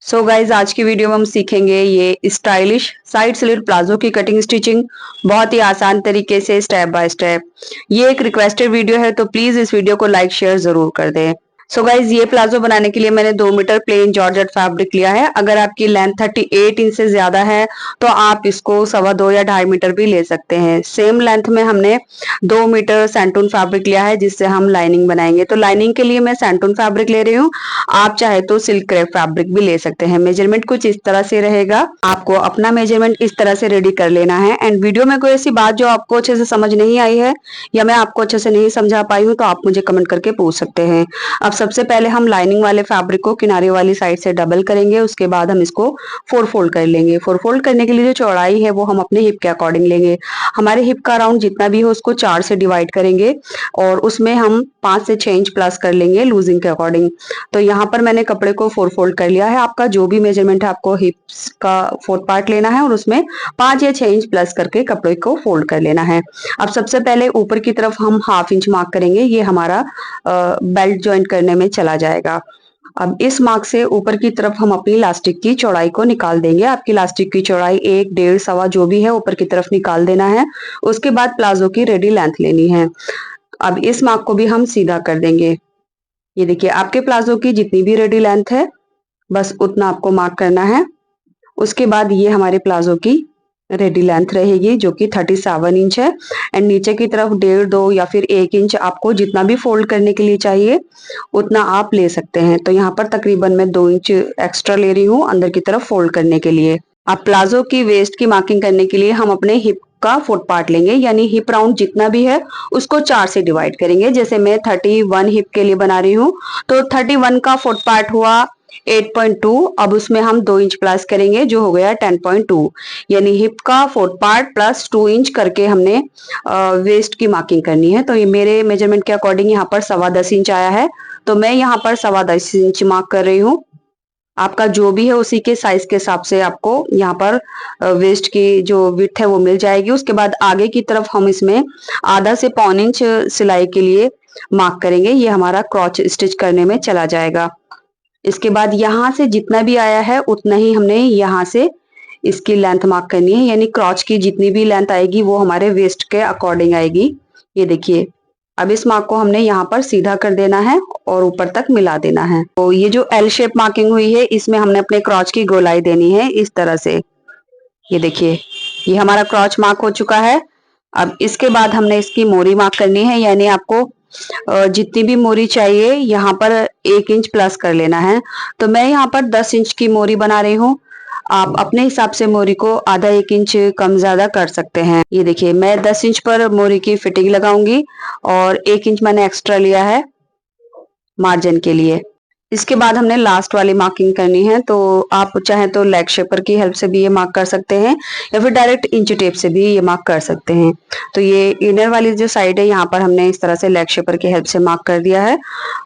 So guys आज की video में हम सीखेंगे ये स्टाइलिश साइड स्लिट प्लाजो की कटिंग स्टिचिंग बहुत ही आसान तरीके से स्टेप बाय स्टेप। ये एक रिक्वेस्टेड वीडियो है तो प्लीज इस वीडियो को लाइक शेयर जरूर कर दें। सो गाइज ये प्लाजो बनाने के लिए मैंने 2 मीटर प्लेन जॉर्जेट फैब्रिक लिया है। अगर आपकी लेंथ 38 इंच से ज्यादा है तो आप इसको 2.25 या 2.5 मीटर भी ले सकते हैं। सेम लेंथ में हमने 2 मीटर सैंटून फैब्रिक लिया है जिससे हम लाइनिंग बनाएंगे। तो लाइनिंग के लिए मैं सैंटून फैब्रिक ले रही हूँ। आप चाहे तो सिल्क क्रेप फैब्रिक भी ले सकते हैं। मेजरमेंट कुछ इस तरह से रहेगा। आपको अपना मेजरमेंट इस तरह से रेडी कर लेना है। एंड वीडियो में कोई ऐसी बात जो आपको अच्छे से समझ नहीं आई है या मैं आपको अच्छे से नहीं समझा पाई हूँ तो आप मुझे कमेंट करके पूछ सकते हैं। अब सबसे पहले हम लाइनिंग वाले फैब्रिक को किनारे वाली साइड से डबल करेंगे। उसके बाद हम इसको 4 फोल्ड कर लेंगे। 4 फोल्ड करने के लिए जो चौड़ाई है वो हम अपने हिप के अकॉर्डिंग लेंगे। हमारे हिप का राउंड जितना भी हो उसको 4 से डिवाइड करेंगे और उसमें हम 5 से 6 इंच प्लस कर लेंगे लूजिंग के अकॉर्डिंग। तो यहाँ पर मैंने कपड़े को 4 फोल्ड कर लिया है। आपका जो भी मेजरमेंट है आपको हिप्स का 4th पार्ट लेना है और उसमें 5 या 6 इंच प्लस करके कपड़े को फोल्ड कर लेना है। अब सबसे पहले ऊपर की तरफ हम 1/2 इंच मार्क करेंगे। ये हमारा बेल्ट ज्वाइंट करने में चला जाएगा। अब इस मार्क से ऊपर की तरफ हम अपनी इलास्टिक की चौड़ाई को निकाल देंगे। आपकी इलास्टिक की चौड़ाई 1, 1.5, सवा जो भी है ऊपर की तरफ निकाल देना है। उसके बाद प्लाजो की रेडी लेंथ लेनी है। अब इस मार्क को भी हम सीधा कर देंगे। ये देखिए आपके प्लाजो की जितनी भी रेडी लेंथ है बस उतना आपको मार्क करना है। उसके बाद ये हमारे प्लाजो की रेडी लेंथ रहेगी जो कि 37 इंच है। एंड नीचे की तरफ 1.5, 2 या फिर 1 इंच आपको जितना भी फोल्ड करने के लिए चाहिए उतना आप ले सकते हैं। तो यहाँ पर तकरीबन मैं 2 इंच एक्स्ट्रा ले रही हूँ अंदर की तरफ फोल्ड करने के लिए। अब प्लाजो की वेस्ट की मार्किंग करने के लिए हम अपने हिप का 4th पार्ट लेंगे, यानी हिप राउंड जितना भी है उसको 4 से डिवाइड करेंगे। जैसे मैं 31 हिप के लिए बना रही हूँ तो 31 का 4th पार्ट हुआ 8.2। अब उसमें हम 2 इंच प्लस करेंगे जो हो गया 10.2, यानी हिप का 4th पार्ट प्लस 2 इंच करके हमने वेस्ट की मार्किंग करनी है। तो ये मेरे मेजरमेंट के अकॉर्डिंग यहाँ पर 10.25 इंच आया है तो मैं यहाँ पर 10.25 इंच मार्क कर रही हूँ। आपका जो भी है उसी के साइज के हिसाब से आपको यहाँ पर वेस्ट की जो विड्थ है वो मिल जाएगी। उसके बाद आगे की तरफ हम इसमें आधा से 1.25 इंच सिलाई के लिए मार्क करेंगे। ये हमारा क्रॉच स्टिच करने में चला जाएगा। इसके बाद यहाँ से जितना भी आया है उतना ही हमने यहाँ से इसकी लेंथ मार्क करनी है, यानी क्रॉच की जितनी भी लेंथ आएगी वो हमारे वेस्ट के अकॉर्डिंग आएगी। ये देखिए अब इस मार्क को हमने यहाँ पर सीधा कर देना है और ऊपर तक मिला देना है। तो ये जो एल शेप मार्किंग हुई है इसमें हमने अपने क्रॉच की गोलाई देनी है इस तरह से। ये देखिए ये हमारा क्रॉच मार्क हो चुका है। अब इसके बाद हमने इसकी मोरी मार्क करनी है, यानी आपको जितनी भी मोरी चाहिए यहाँ पर 1 इंच प्लस कर लेना है। तो मैं यहाँ पर 10 इंच की मोरी बना रही हूँ। आप अपने हिसाब से मोरी को आधा 1 इंच कम ज्यादा कर सकते हैं। ये देखिए मैं 10 इंच पर मोरी की फिटिंग लगाऊंगी और 1 इंच मैंने एक्स्ट्रा लिया है मार्जिन के लिए। इसके बाद हमने लास्ट वाली मार्किंग करनी है। तो आप चाहे तो लेग शेपर की हेल्प से भी ये मार्क कर सकते हैं या फिर डायरेक्ट इंच टेप से भी ये मार्क कर सकते हैं। तो ये इनर वाली जो साइड है यहाँ पर हमने इस तरह से लेग शेपर की हेल्प से मार्क कर दिया है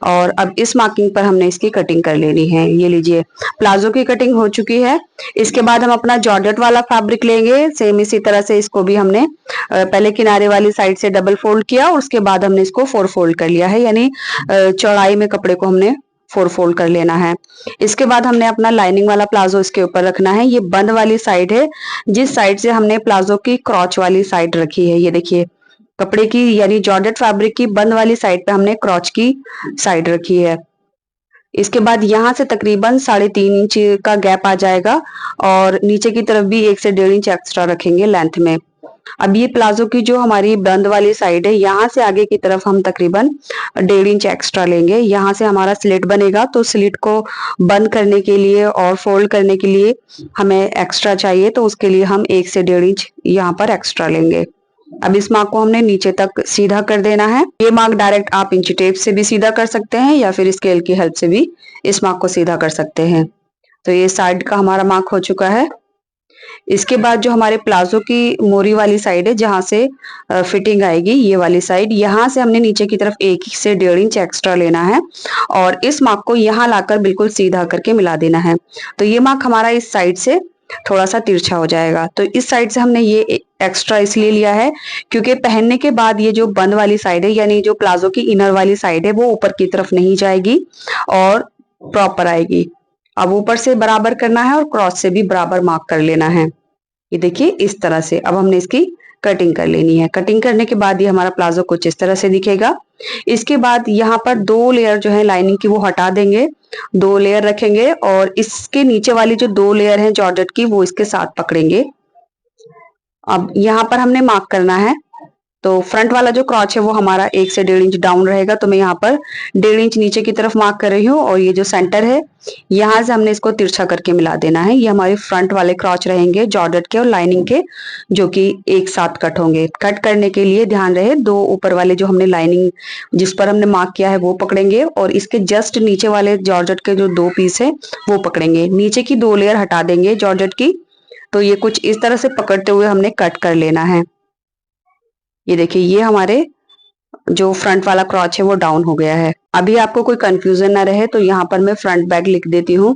और अब इस मार्किंग पर हमने इसकी कटिंग कर लेनी है। ये लीजिए प्लाजो की कटिंग हो चुकी है। इसके बाद हम अपना जॉर्जेट वाला फैब्रिक लेंगे। सेम इसी तरह से इसको भी हमने पहले किनारे वाली साइड से डबल फोल्ड किया और उसके बाद हमने इसको 4 फोल्ड कर लिया है, यानी चौड़ाई में कपड़े को हमने 4 फोल्ड कर लेना है। इसके बाद हमने अपना लाइनिंग वाला प्लाजो इसके ऊपर रखना है। ये बंद वाली साइड है जिस साइड से हमने प्लाजो की क्रॉच वाली साइड रखी है। ये देखिए कपड़े की यानी जॉर्जेट फैब्रिक की बंद वाली साइड पे हमने क्रॉच की साइड रखी है। इसके बाद यहाँ से तकरीबन 3.5 इंच का गैप आ जाएगा और नीचे की तरफ भी 1 से 1.5 इंच एक्स्ट्रा रखेंगे लेंथ में। अब ये प्लाजो की जो हमारी बंद वाली साइड है यहाँ से आगे की तरफ हम तकरीबन 1.5 इंच एक्स्ट्रा लेंगे। यहाँ से हमारा स्लिट बनेगा तो स्लिट को बंद करने के लिए और फोल्ड करने के लिए हमें एक्स्ट्रा चाहिए, तो उसके लिए हम 1 से 1.5 इंच यहाँ पर एक्स्ट्रा लेंगे। अब इस मार्क को हमने नीचे तक सीधा कर देना है। ये मार्क डायरेक्ट आप इंची टेप से भी सीधा कर सकते हैं या फिर स्केल की हेल्प से भी इस मार्क को सीधा कर सकते हैं। तो ये साइड का हमारा मार्क हो चुका है। इसके बाद जो हमारे प्लाजो की मोरी वाली साइड है जहां से फिटिंग आएगी, ये वाली साइड, यहाँ से हमने नीचे की तरफ 1 से 1.5 इंच एक्स्ट्रा लेना है और इस मार्क को यहाँ लाकर बिल्कुल सीधा करके मिला देना है। तो ये मार्क हमारा इस साइड से थोड़ा सा तिरछा हो जाएगा। तो इस साइड से हमने ये एक्स्ट्रा इसलिए लिया है क्योंकि पहनने के बाद ये जो बंद वाली साइड है यानी जो प्लाजो की इनर वाली साइड है वो ऊपर की तरफ नहीं जाएगी और प्रॉपर आएगी। अब ऊपर से बराबर करना है और क्रॉस से भी बराबर मार्क कर लेना है। ये देखिए इस तरह से अब हमने इसकी कटिंग कर लेनी है। कटिंग करने के बाद ये हमारा प्लाजो कुछ इस तरह से दिखेगा। इसके बाद यहाँ पर 2 लेयर जो है लाइनिंग की वो हटा देंगे, 2 लेयर रखेंगे और इसके नीचे वाली जो 2 लेयर है जॉर्जेट की वो इसके साथ पकड़ेंगे। अब यहाँ पर हमने मार्क करना है, तो फ्रंट वाला जो क्रॉच है वो हमारा 1 से 1.5 इंच डाउन रहेगा, तो मैं यहाँ पर 1.5 इंच नीचे की तरफ मार्क कर रही हूँ और ये जो सेंटर है यहाँ से हमने इसको तिरछा करके मिला देना है। ये हमारे फ्रंट वाले क्रॉच रहेंगे जॉर्जेट के और लाइनिंग के, जो कि एक साथ कट होंगे। कट करने के लिए ध्यान रहे 2 ऊपर वाले जो हमने लाइनिंग जिस पर हमने मार्क किया है वो पकड़ेंगे और इसके जस्ट नीचे वाले जॉर्जेट के जो 2 पीस है वो पकड़ेंगे। नीचे की 2 लेयर हटा देंगे जॉर्जेट की, तो ये कुछ इस तरह से पकड़ते हुए हमने कट कर लेना है। ये देखिए ये हमारे जो फ्रंट वाला क्रॉच है वो डाउन हो गया है। अभी आपको कोई कंफ्यूजन ना रहे तो यहाँ पर मैं फ्रंट बैक लिख देती हूँ।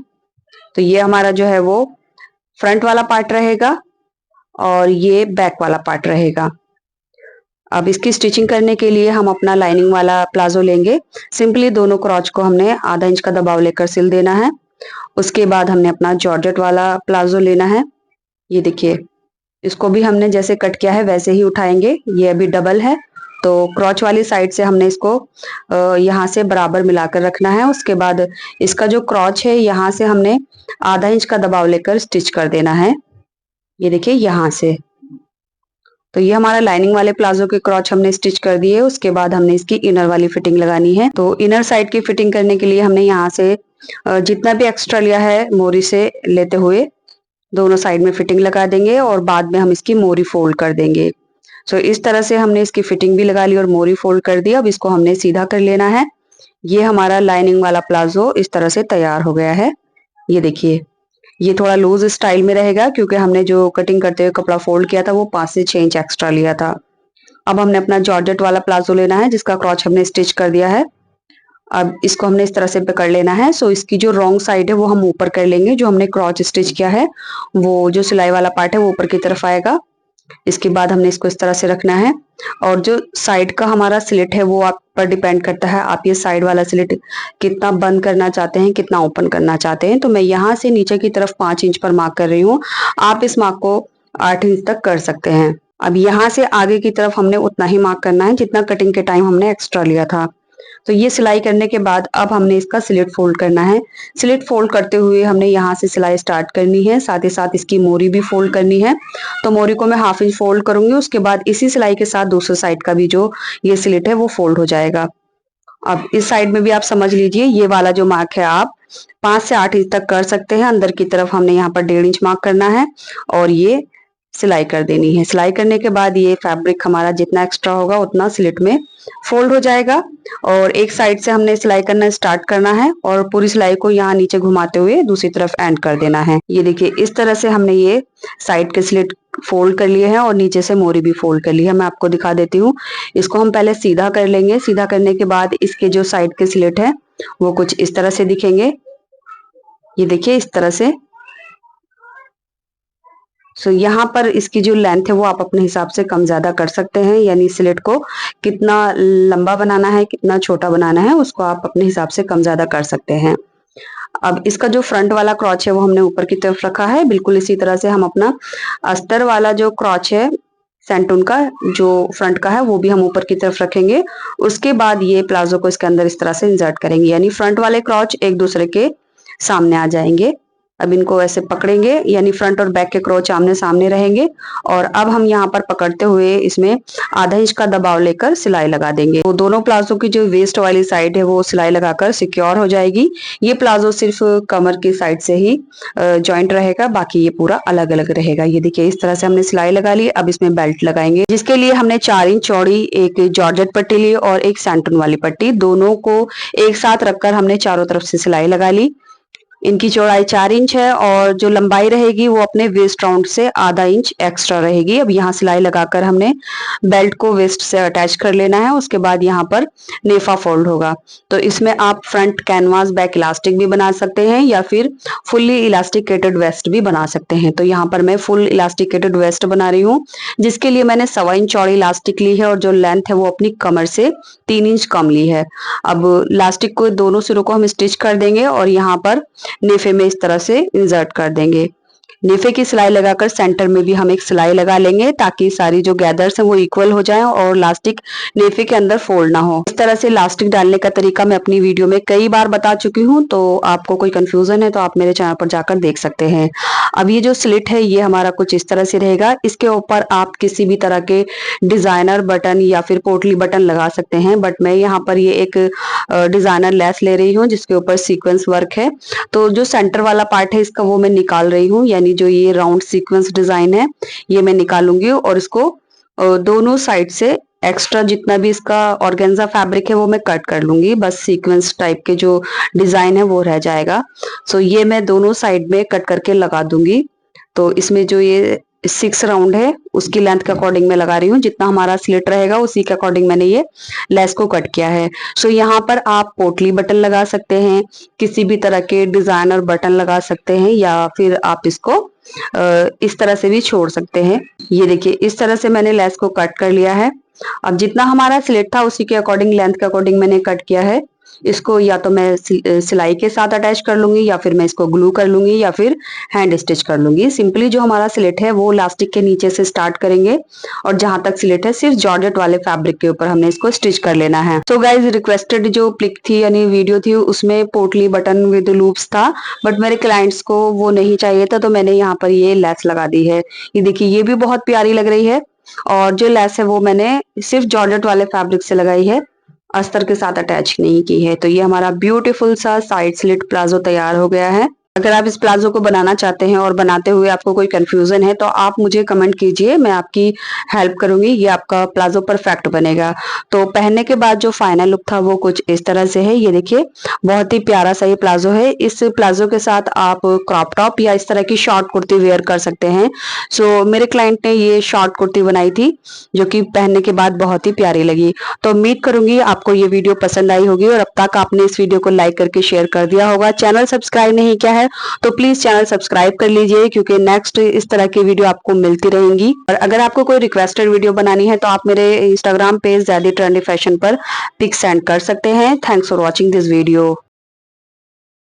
तो ये हमारा जो है वो फ्रंट वाला पार्ट रहेगा और ये बैक वाला पार्ट रहेगा। अब इसकी स्टिचिंग करने के लिए हम अपना लाइनिंग वाला प्लाजो लेंगे। सिंपली दोनों क्रॉच को हमने आधा इंच का दबाव लेकर सिल देना है। उसके बाद हमने अपना जॉर्जेट वाला प्लाजो लेना है। ये देखिए इसको भी हमने जैसे कट किया है वैसे ही उठाएंगे। ये अभी डबल है तो क्रॉच वाली साइड से हमने इसको यहाँ से बराबर मिलाकर रखना है। उसके बाद इसका जो क्रॉच है यहाँ से हमने आधा इंच का दबाव लेकर स्टिच कर देना है। ये देखिए यहाँ से। तो ये हमारा लाइनिंग वाले प्लाजो के क्रॉच हमने स्टिच कर दिए। उसके बाद हमने इसकी इनर वाली फिटिंग लगानी है। तो इनर साइड की फिटिंग करने के लिए हमने यहाँ से जितना भी एक्स्ट्रा लिया है मोरी से लेते हुए दोनों साइड में फिटिंग लगा देंगे और बाद में हम इसकी मोरी फोल्ड कर देंगे। सो इस तरह से हमने इसकी फिटिंग भी लगा ली और मोरी फोल्ड कर दी। अब इसको हमने सीधा कर लेना है। ये हमारा लाइनिंग वाला प्लाजो इस तरह से तैयार हो गया है। ये देखिए ये थोड़ा लूज स्टाइल में रहेगा क्योंकि हमने जो कटिंग करते हुए कपड़ा फोल्ड किया था वो 5 से 6 इंच एक्स्ट्रा लिया था। अब हमने अपना जॉर्जेट वाला प्लाजो लेना है जिसका क्रॉच हमने स्टिच कर दिया है। अब इसको हमने इस तरह से पकड़ लेना है। सो इसकी जो रॉन्ग साइड है वो हम ऊपर कर लेंगे। जो हमने क्रॉच स्टिच किया है वो जो सिलाई वाला पार्ट है वो ऊपर की तरफ आएगा। इसके बाद हमने इसको इस तरह से रखना है और जो साइड का हमारा स्लिट है वो आप पर डिपेंड करता है। आप ये साइड वाला स्लिट कितना बंद करना चाहते हैं, कितना ओपन करना चाहते हैं। तो मैं यहाँ से नीचे की तरफ 5 इंच पर मार्क कर रही हूँ। आप इस मार्क को 8 इंच तक कर सकते हैं। अब यहाँ से आगे की तरफ हमने उतना ही मार्क करना है जितना कटिंग के टाइम हमने एक्स्ट्रा लिया था। तो ये सिलाई करने के बाद अब हमने इसका स्लिट फोल्ड करना है। स्लिट फोल्ड करते हुए हमने यहाँ से सिलाई स्टार्ट करनी है, साथ ही साथ इसकी मोरी भी फोल्ड करनी है। तो मोरी को मैं हाफ इंच फोल्ड करूंगी। उसके बाद इसी सिलाई के साथ दूसरे साइड का भी जो ये स्लिट है वो फोल्ड हो जाएगा। अब इस साइड में भी आप समझ लीजिए ये वाला जो मार्क है आप 5 से 8 इंच तक कर सकते हैं। अंदर की तरफ हमने यहाँ पर 1.5 इंच मार्क करना है और ये सिलाई कर देनी है। सिलाई करने के बाद ये फैब्रिक हमारा जितना एक्स्ट्रा होगा उतना स्लिट में फोल्ड हो जाएगा और एक साइड से हमने सिलाई करना स्टार्ट करना है और पूरी सिलाई को यहाँ नीचे घुमाते हुए दूसरी तरफ एंड कर देना है। ये देखिए इस तरह से हमने ये साइड के स्लिट फोल्ड कर लिए हैं और नीचे से मोरी भी फोल्ड कर ली है। मैं आपको दिखा देती हूँ। इसको हम पहले सीधा कर लेंगे। सीधा करने के बाद इसके जो साइड के स्लिट है वो कुछ इस तरह से दिखेंगे। ये देखिए इस तरह से। सो यहाँ पर इसकी जो लेंथ है वो आप अपने हिसाब से कम ज्यादा कर सकते हैं, यानी स्लिट को कितना लंबा बनाना है कितना छोटा बनाना है उसको आप अपने हिसाब से कम ज्यादा कर सकते हैं। अब इसका जो फ्रंट वाला क्रॉच है वो हमने ऊपर की तरफ रखा है। बिल्कुल इसी तरह से हम अपना अस्तर वाला जो क्रॉच है सेंटून का जो फ्रंट का है वो भी हम ऊपर की तरफ रखेंगे। उसके बाद ये प्लाजो को इसके अंदर इस तरह से इंसर्ट करेंगे, यानी फ्रंट वाले क्रॉच एक दूसरे के सामने आ जाएंगे। अब इनको ऐसे पकड़ेंगे यानी फ्रंट और बैक के क्रॉच आमने सामने रहेंगे और अब हम यहाँ पर पकड़ते हुए इसमें आधा इंच का दबाव लेकर सिलाई लगा देंगे। तो दोनों प्लाजो की जो वेस्ट वाली साइड है वो सिलाई लगाकर सिक्योर हो जाएगी। ये प्लाजो सिर्फ कमर की साइड से ही जॉइंट रहेगा, बाकी ये पूरा अलग अलग रहेगा। ये देखिए इस तरह से हमने सिलाई लगा ली। अब इसमें बेल्ट लगाएंगे जिसके लिए हमने 4 इंच चौड़ी एक जॉर्जेट पट्टी ली और एक सैंटून वाली पट्टी, दोनों को एक साथ रखकर हमने चारों तरफ से सिलाई लगा ली। इनकी चौड़ाई 4 इंच है और जो लंबाई रहेगी वो अपने वेस्ट राउंड से आधा इंच एक्स्ट्रा रहेगी। अब यहाँ सिलाई लगाकर हमने बेल्ट को वेस्ट से अटैच कर लेना है। उसके बाद यहाँ पर नेफा फोल्ड होगा। तो इसमें आप फ्रंट कैनवास बैक इलास्टिक भी बना सकते हैं या फिर फुल्ली इलास्टिकेटेड वेस्ट भी बना सकते हैं। तो यहाँ पर मैं फुल इलास्टिकेटेड वेस्ट बना रही हूँ जिसके लिए मैंने 1.25 इंच चौड़ी इलास्टिक ली है और जो लेंथ है वो अपनी कमर से 3 इंच कम ली है। अब इलास्टिक को दोनों सिरों को हम स्टिच कर देंगे और यहाँ पर नेफे में इस तरह से इंसर्ट कर देंगे। नेफे की सिलाई लगाकर सेंटर में भी हम एक सिलाई लगा लेंगे ताकि सारी जो गैदर्स हैं वो इक्वल हो जाएं और लास्टिक नेफे के अंदर फोल्ड ना हो। इस तरह से लास्टिक डालने का तरीका मैं अपनी वीडियो में कई बार बता चुकी हूँ, तो आपको कोई कंफ्यूजन है तो आप मेरे चैनल पर जाकर देख सकते हैं। अब ये जो स्लिट है ये हमारा कुछ इस तरह से रहेगा। इसके ऊपर आप किसी भी तरह के डिजाइनर बटन या फिर पोटली बटन लगा सकते हैं, बट मैं यहाँ पर ये एक डिजाइनर लेस ले रही हूँ जिसके ऊपर सीक्वेंस वर्क है। तो जो सेंटर वाला पार्ट है इसका वो मैं निकाल रही हूँ, यानी जो ये राउंड सीक्वेंस डिजाइन है ये मैं निकालूंगी और इसको दोनों साइड से एक्स्ट्रा जितना भी इसका ऑर्गेन्जा फैब्रिक है वो मैं कट कर लूंगी। बस सीक्वेंस टाइप के जो डिजाइन है वो रह जाएगा। सो ये मैं दोनों साइड में कट करके लगा दूंगी। तो इसमें जो ये 6 राउंड है उसकी लेंथ के अकॉर्डिंग मैं लगा रही हूँ, जितना हमारा स्लिट रहेगा उसी के अकॉर्डिंग मैंने ये लेस को कट किया है। सो यहाँ पर आप पोटली बटन लगा सकते हैं, किसी भी तरह के डिजाइनर बटन लगा सकते हैं, या फिर आप इसको इस तरह से भी छोड़ सकते हैं। ये देखिए इस तरह से मैंने लेस को कट कर लिया है। अब जितना हमारा स्लिट था उसी के अकॉर्डिंग लेंथ के अकॉर्डिंग मैंने कट किया है। इसको या तो मैं सिलाई के साथ अटैच कर लूंगी, या फिर मैं इसको ग्लू कर लूंगी, या फिर हैंड स्टिच कर लूंगी। सिंपली जो हमारा स्लिट है वो इलास्टिक के नीचे से स्टार्ट करेंगे और जहां तक स्लिट है सिर्फ जॉर्जेट वाले फैब्रिक के ऊपर हमने इसको स्टिच कर लेना है। तो गाइज रिक्वेस्टेड जो पिक थी यानी वीडियो थी उसमें पोटली बटन विद लूप्स था, बट मेरे क्लाइंट्स को वो नहीं चाहिए था, तो मैंने यहाँ पर ये लेस लगा दी है। ये देखिए ये भी बहुत प्यारी लग रही है, और जो लेस है वो मैंने सिर्फ जॉर्जेट वाले फैब्रिक से लगाई है, अस्तर के साथ अटैच नहीं की है। तो ये हमारा ब्यूटीफुल सा साइड स्लिट प्लाजो तैयार हो गया है। अगर आप इस प्लाजो को बनाना चाहते हैं और बनाते हुए आपको कोई कंफ्यूजन है तो आप मुझे कमेंट कीजिए, मैं आपकी हेल्प करूंगी। ये आपका प्लाजो परफेक्ट बनेगा। तो पहनने के बाद जो फाइनल लुक था वो कुछ इस तरह से है। ये देखिए बहुत ही प्यारा सा ये प्लाजो है। इस प्लाजो के साथ आप क्रॉप टॉप या इस तरह की शॉर्ट कुर्ती वेयर कर सकते हैं। सो मेरे क्लाइंट ने ये शॉर्ट कुर्ती बनाई थी जो कि पहनने के बाद बहुत ही प्यारी लगी। तो उम्मीद करूंगी आपको ये वीडियो पसंद आई होगी, और अब तक आपने इस वीडियो को लाइक करके शेयर कर दिया होगा। चैनल सब्सक्राइब नहीं किया है तो प्लीज चैनल सब्सक्राइब कर लीजिए, क्योंकि नेक्स्ट इस तरह की वीडियो आपको मिलती रहेंगी। और अगर आपको कोई रिक्वेस्टेड वीडियो बनानी है तो आप मेरे Instagram page Zaidi trendy fashion पर पिक सेंड कर सकते हैं। Thanks for watching this video.